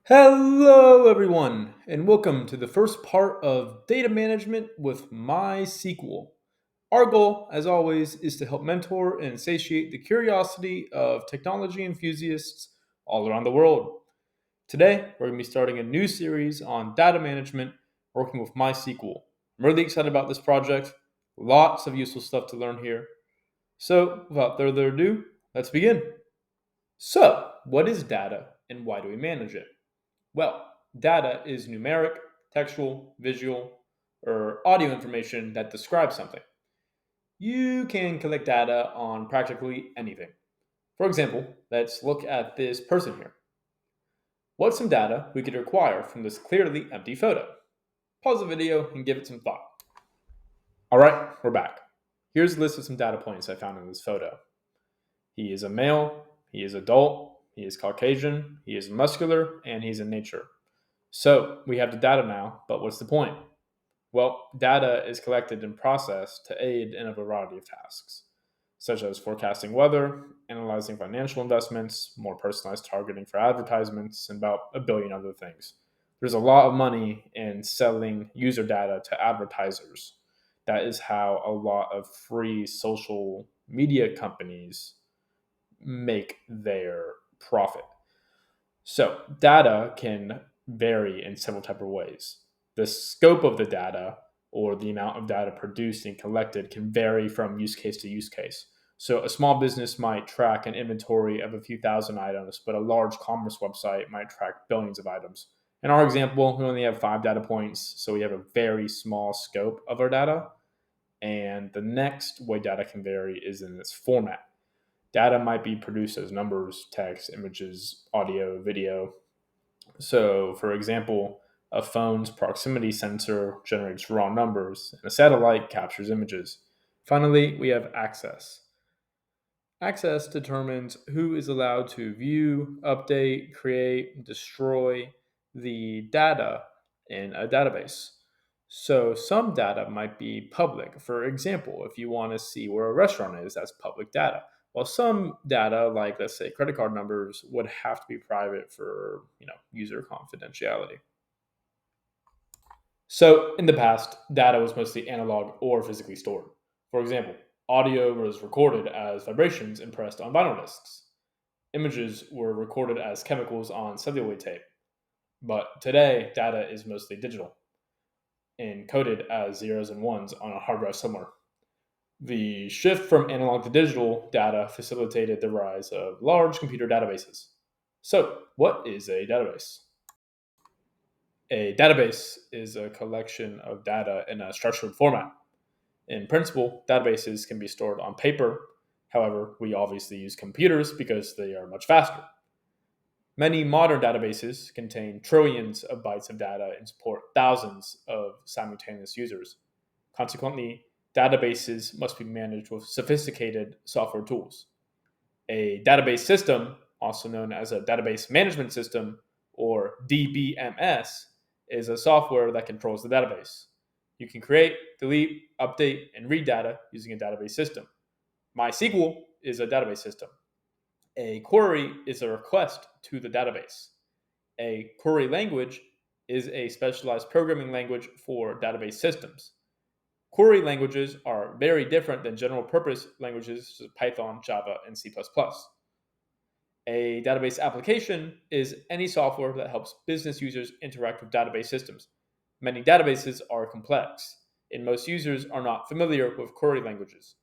Hello, everyone, and welcome to the first part of data management with MySQL. Our goal, as always, is to help mentor and satiate the curiosity of technology enthusiasts all around the world. Today, we're going to be starting a new series on data management working with MySQL. I'm really excited about this project. Lots of useful stuff to learn here. So, without further ado, let's begin. So, what is data and why do we manage it? Well, data is numeric, textual, visual, or audio information that describes something. You can collect data on practically anything. For example, let's look at this person here. What's some data we could require from this clearly empty photo? Pause the video and give it some thought. All right, we're back. Here's a list of some data points I found in this photo. He is a male, he is adult, he is Caucasian, he is muscular, and he's in nature. So we have the data now, but what's the point? Well, data is collected and processed to aid in a variety of tasks, such as forecasting weather, analyzing financial investments, more personalized targeting for advertisements, and about a billion other things. There's a lot of money in selling user data to advertisers. That is how a lot of free social media companies make their profit. So data can vary in several type of ways. The scope of the data or the amount of data produced and collected can vary from use case to use case. So a small business might track an inventory of a few thousand items, but a large commerce website might track billions of items. In our example, we only have 5 data points, so we have a very small scope of our data. And the next way data can vary is in its format. Data might be produced as numbers, text, images, audio, video. So, for example, a phone's proximity sensor generates raw numbers, and a satellite captures images. Finally, we have access. Access determines who is allowed to view, update, create, destroy the data in a database. So, some data might be public. For example, if you want to see where a restaurant is, that's public data. While some data, like let's say credit card numbers, would have to be private for user confidentiality. So, in the past, data was mostly analog or physically stored. For example, audio was recorded as vibrations impressed on vinyl discs. Images were recorded as chemicals on celluloid tape. But today, data is mostly digital, encoded as zeros and ones on a hard drive somewhere. The shift from analog to digital data facilitated the rise of large computer databases. So, what is a database? A database is a collection of data in a structured format. In principle, databases can be stored on paper. However, we obviously use computers because they are much faster. Many modern databases contain trillions of bytes of data and support thousands of simultaneous users. Consequently, databases must be managed with sophisticated software tools. A database system, also known as a database management system or DBMS, is a software that controls the database. You can create, delete, update, and read data using a database system. MySQL is a database system. A query is a request to the database. A query language is a specialized programming language for database systems. Query languages are very different than general purpose languages such as Python, Java, and C++. A database application is any software that helps business users interact with database systems. Many databases are complex, and most users are not familiar with query languages.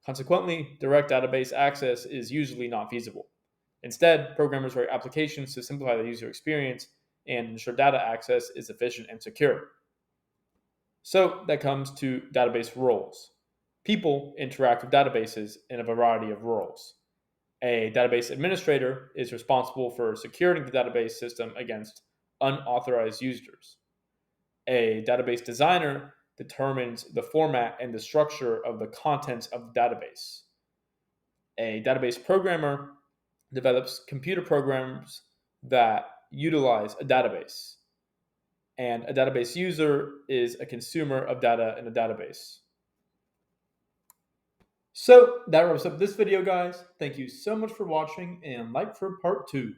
Consequently, direct database access is usually not feasible. Instead, programmers write applications to simplify the user experience and ensure data access is efficient and secure. So that comes to database roles. People interact with databases in a variety of roles. A database administrator is responsible for securing the database system against unauthorized users. A database designer determines the format and the structure of the contents of the database. A database programmer develops computer programs that utilize a database. And a database user is a consumer of data in a database. So that wraps up this video, guys. Thank you so much for watching, and like for part 2.